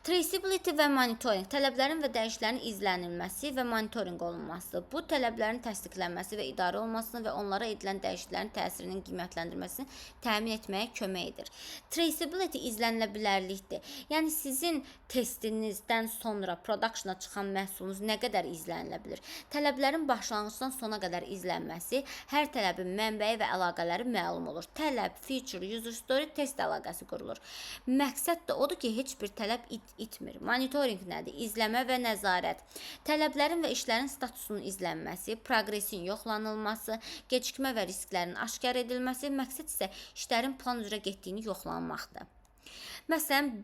Traceability və monitoring, tələblərin və dəyişiklərin izlənilməsi və monitoring olunması, bu tələblərin təsdiqlənməsi və idarə olunmasını və onlara edilən dəyişiklərin təsirinin qiymətləndirməsini təmin etməyə kömək edir. Traceability izlənilə bilərlikdir. Yəni sizin testinizdən sonra productiona çıxan məhsulunuz nə qədər izlənilə bilir? Tələblərin başlanğıcdan sona qədər izlənməsi, hər tələbin mənbəyi və əlaqələri məlum olur. Tələb, feature, user story, test əlaqəsi qurulur. Məqsəd də odur ki, heç bir tələb itmir. Monitoring nədir? İzləmə və nəzarət. Tələblərin və işlərin statusunun izlənməsi, progresin yoxlanılması, gecikmə və risklərin aşkar edilməsi, məqsəd isə işlərin plan üzrə getdiyini yoxlanmaqdır. Məsələn,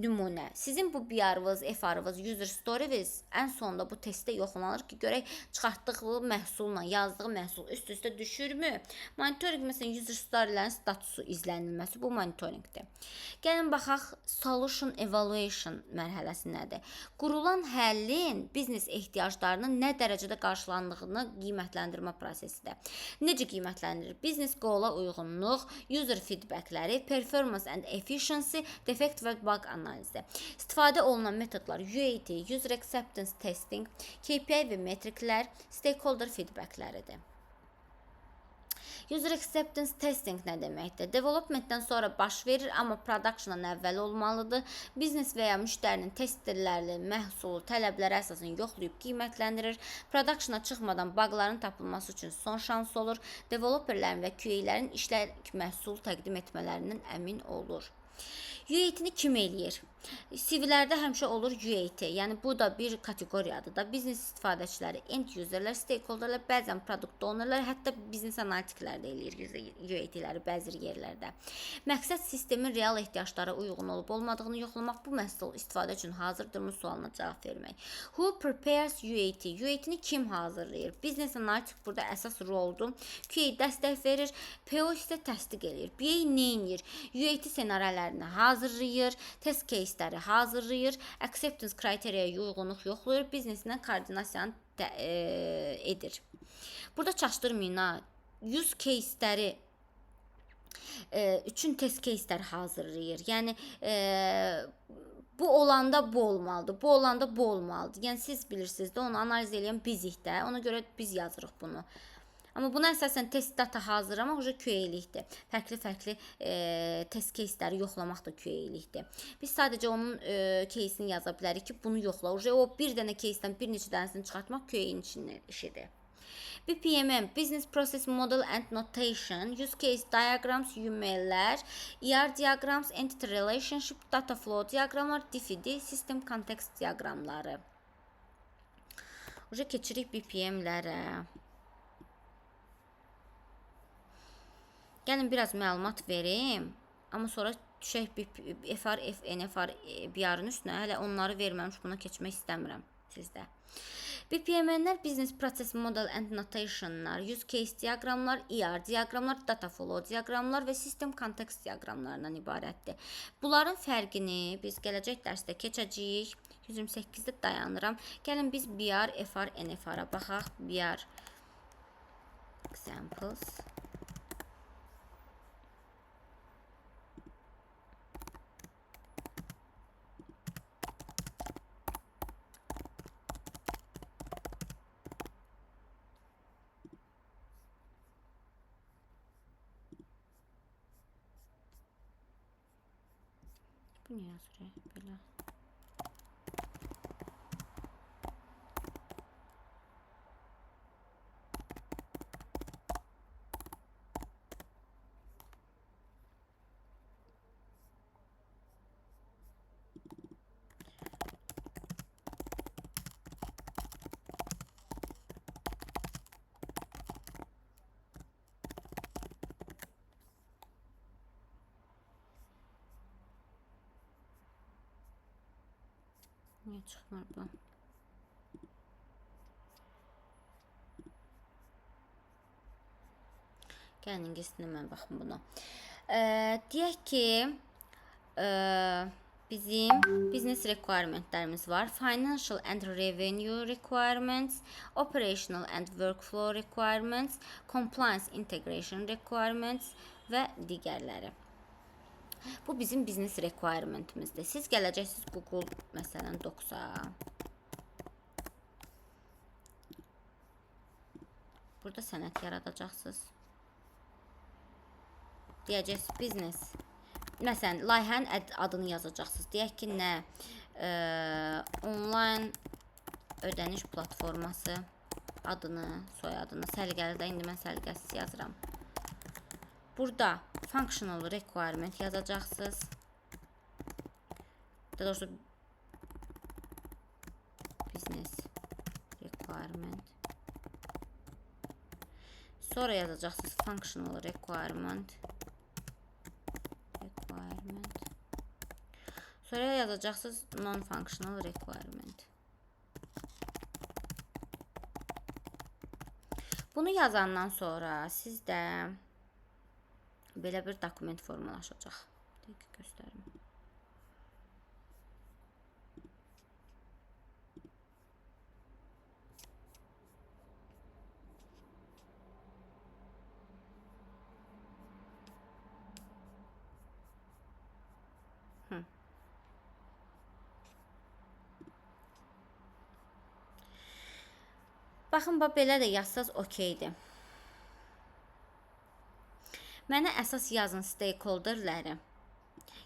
nümunə. Sizin bu BR-vız, FR-vız, user story-viz ən sonda bu testdə yoxlanılır ki, görək çıxartdığı məhsulla yazdığı məhsul üst-üstə düşürmü? Monitoring məsələn user story-lərin statusu izlənilməsi bu monitoringdir. Gəlin baxaq solution evaluation mərhələsi nədir? Qurulan həllin biznes ehtiyaclarının nə dərəcədə qarşılandığını qiymətləndirmə prosesidir. Necə qiymətləndirir? Biznes goala uyğunluq, user feedbackləri, performance and efficiency, defekt və bug analizi. İstifadə olunan metodlar UAT, user acceptance testing, KPI və metriklər, stakeholder feedbackləridir. User acceptance testing nə deməkdir? Developmentdən sonra baş verir, amma productiondan əvvəl olmalıdır. Biznes və ya müştərinin testerlərlə məhsulu tələblərə əsasən yoxlayıb qiymətləndirir. Productiona çıxmadan baqların tapılması üçün son şans olur. Developerlərin və QA-lərin işlək məhsul təqdim etmələrindən əmin olur. UAT-ni kim eləyir? CV-lərdə həmişə olur UAT, yəni bu da bir kateqoriyadır da. Biznes istifadəçiləri, end userlər, stakeholderlər, bəzən product ownerlər, hətta biznes analitiklər də eləyir UAT-ləri bəzi yerlərdə. Məqsəd sistemin real ehtiyaclara uyğun olub olmadığını yoxlamaq, bu məhsul istifadə üçün hazırdırmı sualına cavab vermək. Who prepares UAT? UAT-ni kim hazırlayır? Biznes analitik burada əsas roldur. QA dəstək verir, PO isə təsdiq eləyir. BA nə edir? UAT ssenarilərini hazırlayır, test case'ləri hazırlayır, acceptance kriteriyaya uyğunluq yoxlayır, bizneslə koordinasiyanı edir. Burada çaşdırmayın ha. Use case'ləri üçün test case'lər hazırlayır. Yəni bu olanda bu olmalıdır, bu olanda bu olmalıdır. Yəni siz bilirsiniz də, onu analiz edən bizik də. Ona görə biz yazırıq bunu. Amma buna əsasən test data hazırlamaq QA-likdir. Fərqli-fərqli test case'ləri yoxlamaq da QA-likdir. Biz sadəcə onun case'ini yaza bilərik ki, bunu yoxla. O bir dənə case'dən bir neçə dənəsini çıxartmaq QA-nin işidir. BPMN, Business Process Model and Notation, Use Case Diagrams, UML'lər, ER Diagrams, Entity Relationship, Data Flow diagramlar, DFD, System Context diagramları. Keçirik BPM-lərə. Gəlin biraz məlumat verim, amma sonra düşək FR, NFR, BR-ın üstünə. Hələ onları verməmiş, buna keçmək istəmirəm sizdə. BPMN-lər Business Process Model and Notationlar, Use Case diagramlar, ER diagramlar, Data Flow diagramlar və System Context diagramlarından ibarətdir. Bunların fərqini biz gələcək dərsdə keçəcəyik. 128-də dayanıram. Gəlin biz BR, FR, NFR-a baxaq. BR Examples. Bu niyə yazır belə? Niyə çıxmır bu? Gəlin ingilisində mən baxım buna. Deyək ki, bizim business requirementlərimiz var. Financial and revenue requirements, operational and workflow requirements, compliance integration requirements və digərləri. Bu bizim business requirementimizdir. Siz gələcəksiniz Google məsələn Docs-a. Burada sənəd yaradacaqsınız. Deyəcəksiniz business. Məsələn, layihənin adını yazacaqsınız. Deyək ki, nə? Online ödəniş platforması adını, soyadını, səliqəli də indi mən səliqəsiz yazıram. Burada functional requirement yazacaqsınız. Daha doğrusu business requirement. Sonra yazacaqsınız functional requirement. Sonra yazacaqsınız non-functional requirement. Bunu yazandan sonra sizdə belə bir dokument formalaşacaq. Dəqiq göstərim. Baxın, belə də yazsaz okeydir. Mənə əsas yazın stakeholderləri.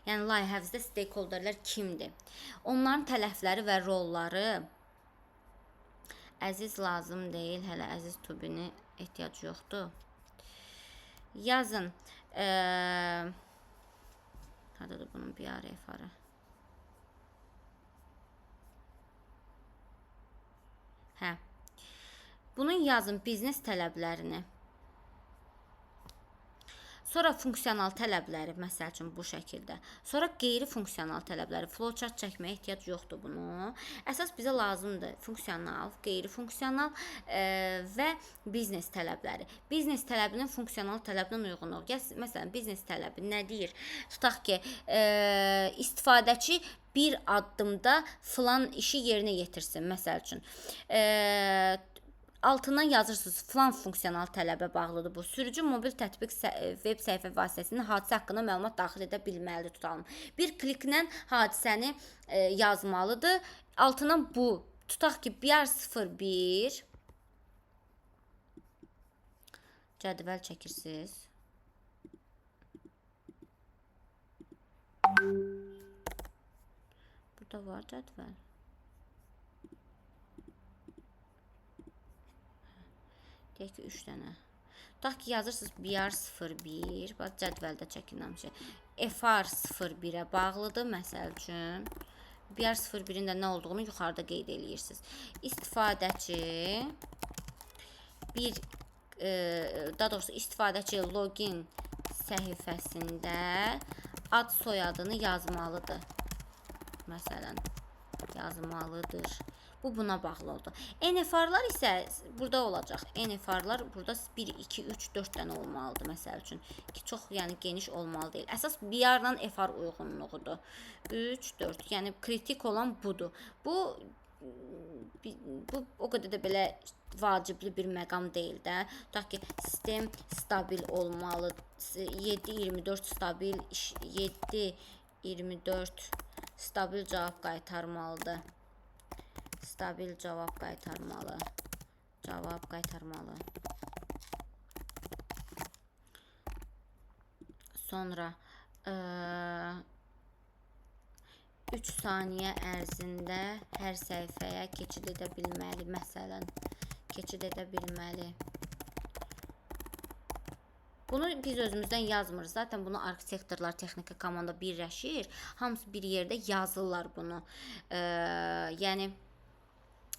Yəni layihənizdə stakeholderlər kimdir? Onların tələfləri və rolları əziz lazım deyil. Hələ əziz tubini ehtiyac yoxdur. Yazın. Haradadır bunun bir ara efarı? Hə. Bunun yazın biznes tələblərini. Sonra funksional tələbləri, məsəl üçün bu şəkildə. Sonra qeyri-funksional tələbləri. Flowchart çəkməyə ehtiyac yoxdur bunu. Əsas bizə lazımdır funksional, qeyri-funksional və biznes tələbləri. Biznes tələbinin funksional tələbinə uyğunluq. Məsələn, biznes tələbi nə deyir? Tutaq ki, istifadəçi bir addımda filan işi yerinə yetirsin, məsəl üçün. Altından yazırsınız, filan funksional tələbə bağlıdır bu. Sürücü mobil tətbiq web səhifə vasitəsilə hadisə haqqında məlumat daxil edə bilməlidir, tutalım. Bir kliklə hadisəni yazmalıdır. Altından bu, tutaq ki, BR01 cədvəl çəkirsiniz. Burada var cədvəl. Deyək ki, 3 dənə. Tutaq ki, yazırsınız BR01, bax, cədvəldə çəkinəm şey. FR01-ə bağlıdır, məsəl üçün. BR01-in də nə olduğunu yuxarıda qeyd edirsiniz. İstifadəçi daha doğrusu istifadəçi login səhifəsində ad soyadını yazmalıdır. Məsələn, yazmalıdır. Bu buna bağlı oldu. NFR-lar isə burada olacaq. NFR-lar burada 1, 2, 3, 4 dənə olmalıdır, məsəl üçün. Ki, çox yəni geniş olmalı deyil. Əsas BR-la FR uyğunluğudur. 3, 4. Yəni kritik olan budur. Bu o qədər də belə vacibli bir məqam deyil də. Tutaq ki, sistem stabil olmalı. 7-24 stabil, 7-24 stabil cavab qaytarmalıdır. Stabil cavab qaytarmalı. Cavab qaytarmalı. Sonra 3 saniyə ərzində hər səhifəyə keçid edə bilməli. Məsələn, keçid edə bilməli. Bunu biz özümüzdən yazmırıq. Zaten bunu arxitektorlar, texnika komanda birləşir. Hamısı bir yerdə yazırlar bunu. Yəni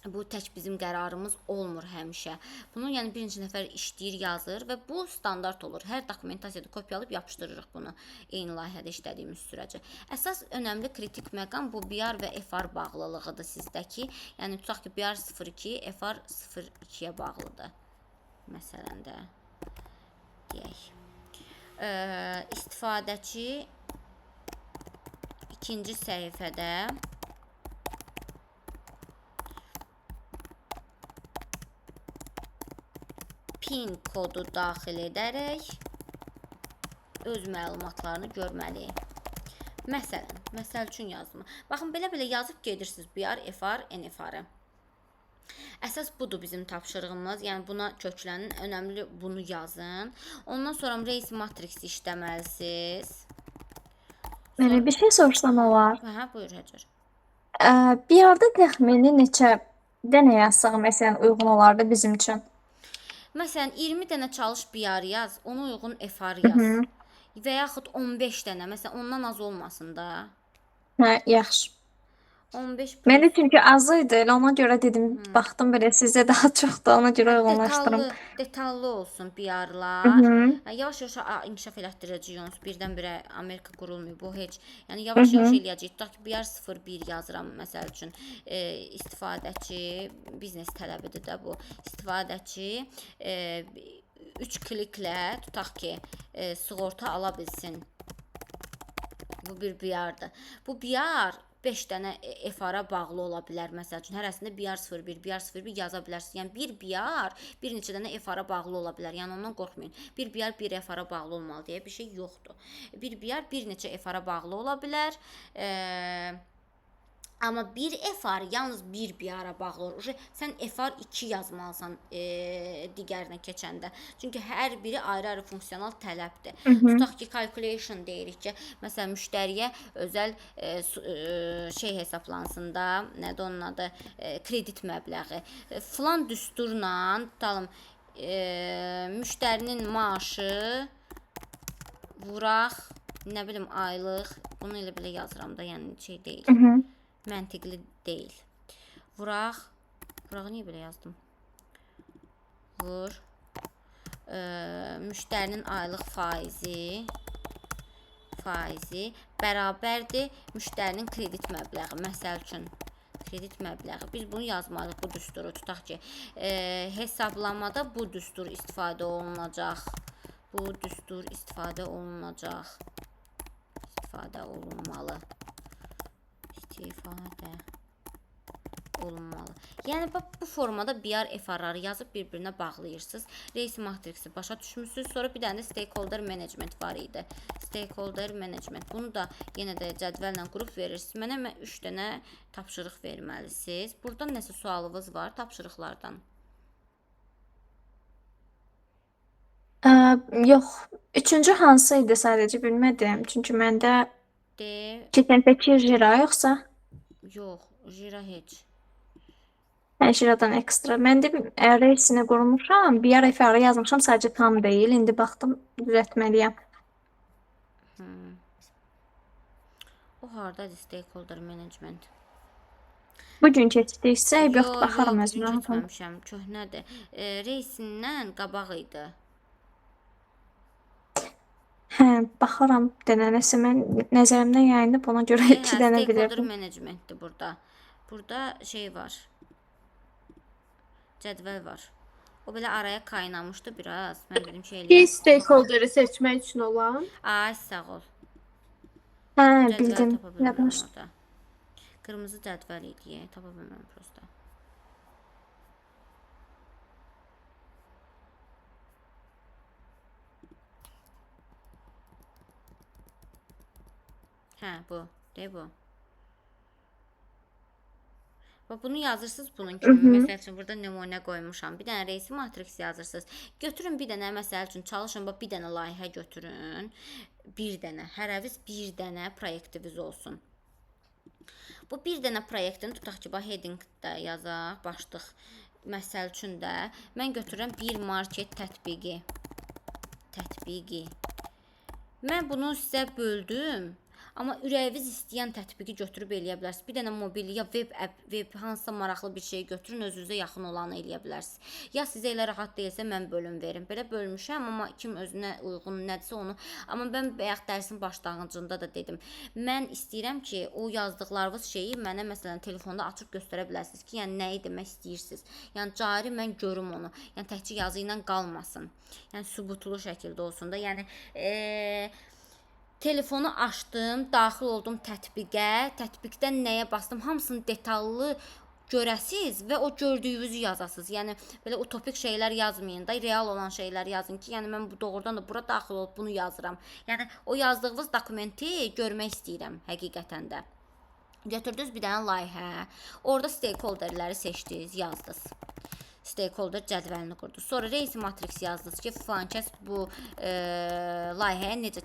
bu tək bizim qərarımız olmur həmişə. Bunu yəni birinci nəfər işləyir, yazır və bu standart olur. Hər dokumentasiyada kopyalayıb yapışdırırıq bunu eyni layihədə işlədiyimiz sürəcə. Əsas önəmli kritik məqam bu BR və FR bağlılığıdır sizdəki. Yəni tutaq ki, BR02 FR 02-yə bağlıdır. Məsələn də deyək. İstifadəçi ikinci səhifədə PIN kodu daxil edərək öz məlumatlarını görməli. Məsəl üçün yazdım. Baxın, belə-belə yazıb gedirsiniz BR, FR, NFR-ı. Əsas budur bizim tapşırığımız. Yəni buna köklənin, önəmli bunu yazın. Ondan sonra race matrixi işləməlisiniz. Bir şey soruşsam olar. Hə, buyur Həcər. Bir yerdə təxmini neçə dənə yazsaq məsələn uyğun olardı bizim üçün? Məsələn, 20 dənə çalış BR yaz, ona uyğun FR yaz. Və yaxud 15 dənə, məsələn, ondan az olmasın da. Hə, yaxşı. 15 Məndə plus. çünki az idi, elə ona görə dedim, baxdım belə sizdə daha çoxdur, ona görə uyğunlaşdırım. Detallı olsun Hı BR-lar. -hı. Yavaş-yavaş inkişaf elətdirəcəyik onu. Birdən-birə Amerika qurulmuyor bu heç. Yəni Hı yavaş-yavaş -hı. eləyəcəyik. Tutaq ki, BR01 yazıram məsəl üçün. İstifadəçi biznes tələbidir də bu. İstifadəçi 3 kliklə tutaq ki, sığorta ala bilsin. Bu bir BR-dır. Bu BR 5 dənə FR-a bağlı ola bilər. Məsəl üçün, hərəsində BR01, BR01 yaza bilərsiniz. Yəni, bir BR bir neçə dənə FR-a bağlı ola bilər. Yəni, ondan qorxmayın. Bir BR bir FR-a bağlı olmalı deyə bir şey yoxdur. Bir BR bir neçə FR-a bağlı ola bilər. Amma bir FR yalnız bir BR-a bağlı olur. Sən FR2 yazmalısan digərinə keçəndə. Çünki hər biri ayrı-ayrı funksional tələbdir. Hı -hı. Tutaq ki, calculation deyirik ki, məsələn, müştəriyə özəl şey hesaplansın da, nədir onun adı, kredit məbləği. Filan düsturla, tutalım, müştərinin maaşı vuraq, nə bilim, aylıq, bunu elə belə yazıram da, yəni şey deyil. Hı -hı. Məntiqli deyil. Vuraq niyə belə yazdım? Vur. Müştərinin aylıq faizi bərabərdir müştərinin kredit məbləği. Məsəl üçün kredit məbləği. Biz bunu yazmalıyıq, bu düsturu. Tutaq ki, hesablamada bu düstur istifadə olunacaq. Bu düstur istifadə olunmalı. Yəni bu formada BR FR-ları yazıb bir-birinə bağlayırsınız. Reis matriksi başa düşmüsünüz. Sonra bir dənə də stakeholder management var idi. Stakeholder management. Bunu da yenə də cədvəllə qrup verirsiniz. Mənə 3 dənə tapşırıq verməlisiniz. Burada nəsə sualınız var tapşırıqlardan? Yox. Üçüncü hansı idi sadəcə bilmədim. Çünki məndə keçəndəki Jira yoxsa? Yox, Jira heç. Hə, Jiradan ekstra. Mən də reysini qurmuşam. BR FR yazmışam, sadəcə tam deyil. İndi baxdım, düzəltməliyəm. O hardadır stakeholder management? Bu gün keçdiksə, yox, baxaram bugün özümə. keçməmişəm, köhnədir. Reysindən qabaq idi. Hə, baxaram denənəsə mən nəzərimdən yayınıb, ona görə 2 dənə Stakeholder bilirdim. managementdir burada. Burada şey var. Cədvəl var. O belə araya kaynamışdı biraz. Mən dedim şey Bir eləyəm. stakeholder'ı seçmək üçün olan. Ay, sağ ol. Hə, Cədvəl bildim. tapa bilmirəm Yadmışdım. orada. Qırmızı cədvəl idi, tapa bilmirəm prosta. Hə, bu. De bu. Bax, bunu yazırsınız bunun kimi. Məsəl üçün, burada nümunə qoymuşam. Bir dənə reisi matrix yazırsınız. Götürün bir dənə, məsəl üçün, çalışın, bax, bir dənə layihə götürün. Bir dənə, hərəviz bir dənə proyektiniz olsun. Bu bir dənə proyektin, tutaq ki, bax, headingdə yazaq, başlıq. Məsəl üçün də, mən götürürəm bir market tətbiqi. Mən bunu sizə böldüm. Amma ürəyiniz istəyən tətbiqi götürüb eləyə bilərsiniz. Bir dənə mobil ya web hansısa maraqlı bir şey götürün, özünüzə yaxın olanı eləyə bilərsiniz. Ya sizə elə rahat deyilsə mən bölüm verim. Belə bölmüşəm, amma kim özünə uyğun nədirsə onu. Amma mən bayaq dərsin başlanğıcında da dedim. Mən istəyirəm ki, o yazdıqlarınız şeyi mənə məsələn telefonda açıb göstərə bilərsiniz ki, yəni nəyi demək istəyirsiniz. Yəni cari mən görüm onu. Yəni təkcə yazı ilə qalmasın. Yəni sübutlu şəkildə olsun da. Yəni telefonu açdım, daxil oldum tətbiqdən nəyə bastım, hamısını detallı görəsiz və o gördüyünüzü yazasınız. Yəni belə utopik şeylər yazmayın da, real olan şeylər yazın ki, yəni mən bu doğrudan da bura daxil olub bunu yazıram. Yəni o yazdığınız dokumenti görmək istəyirəm həqiqətən də. Götürdünüz bir dənə layihə, orada stakeholderləri seçdiniz, yazdınız. Stakeholder cədvəlini qurdunuz. Sonra reisi matrix yazdınız ki, filan kəs bu layihəyə necə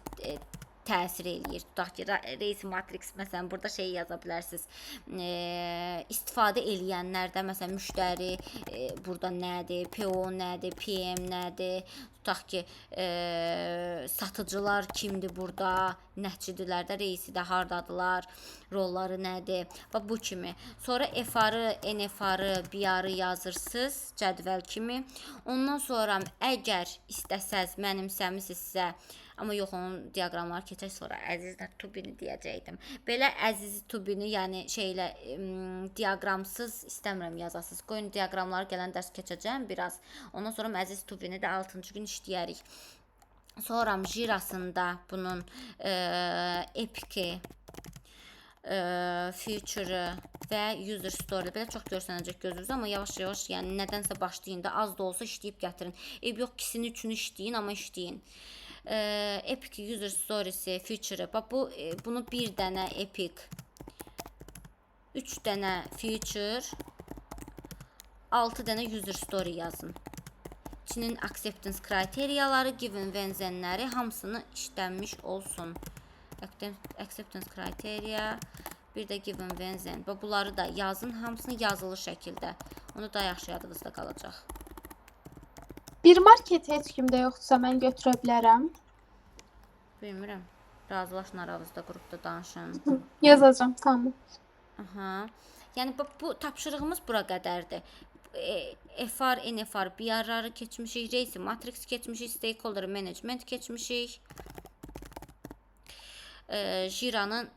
təsir eləyir. Tutaq ki, reis matrix məsələn burada şey yaza bilərsiniz. İstifadə eləyənlərdə məsələn müştəri burada nədir, PO nədir, PM nədir. tutaq ki, satıcılar kimdir burada, nəçidirlər də, reisi də hardadılar, rolları nədir və bu kimi. Sonra FR-ı, NFR-ı, BR-ı yazırsınız cədvəl kimi. Ondan sonra əgər istəsəz, mənimsəmisinizsə, amma yox, onun diaqramları keçək, sonra əzizlər tubini deyəcəkdim. Belə əziz tubini, yəni şeylə diaqramsız istəmirəm yazasınız. Qoyun diaqramları gələn dərs keçəcəm biraz. Ondan sonra əziz tubini də 6-cı gün işləyərik. Sonra jirasında bunun epic feature və user story belə çox görsənəcək gözünüzə, amma yavaş-yavaş, yəni nədənsə başlayın da, az da olsa işləyib gətirin. Yox, ikisini üçünü işləyin, amma işləyin. Epic user story'si, feature, bunu bir dənə epic, 3 dənə feature, 6 dənə user story yazın. İçinin acceptance kriteriyaları, given benzənləri hamısını işlənmiş olsun. Acceptance kriteriya, bir də given benzən. Bunları da yazın, hamısını yazılı şəkildə. Onu da yaxşı yadınızda qalacaq. Bir market heç kimdə yoxdursa mən götürə bilərəm. Bilmirəm. Razılaşın aranızda, qrupda danışın. Yazacağım, tamam. Aha. Yəni bu tapşırığımız bura qədərdir. FR, NFR, BR-ları keçmişik, reisi, matrix keçmişik, stakeholder management keçmişik. Jira'nın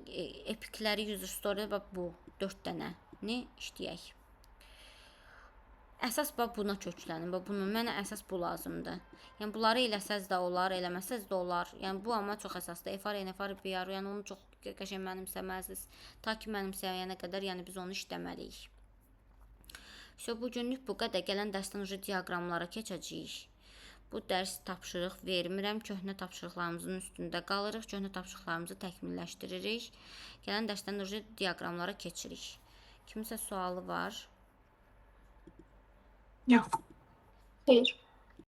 epikləri, user story və bu 4 dənəni işləyək. Əsas buna köklənin. Mənə əsas bu lazımdır. Yəni bunları eləsəz də olar, eləməsəz də olar. Yəni bu amma çox əsasdır. FR, NFR, BR, yəni onu çox qəşəng mənimsəməlisiniz. Ta ki mənimsəyənə qədər, yəni biz onu işləməliyik. Bu günlük bu qədər. Gələn dərsdən diaqramlara keçəcəyik. Bu dərs tapşırıq vermirəm. Köhnə tapşırıqlarımızın üstündə qalırıq. Köhnə tapşırıqlarımızı təkmilləşdiririk. Gələn dərsdən diaqramlara keçirik. Kimsə sualı var? Yox. Xeyr.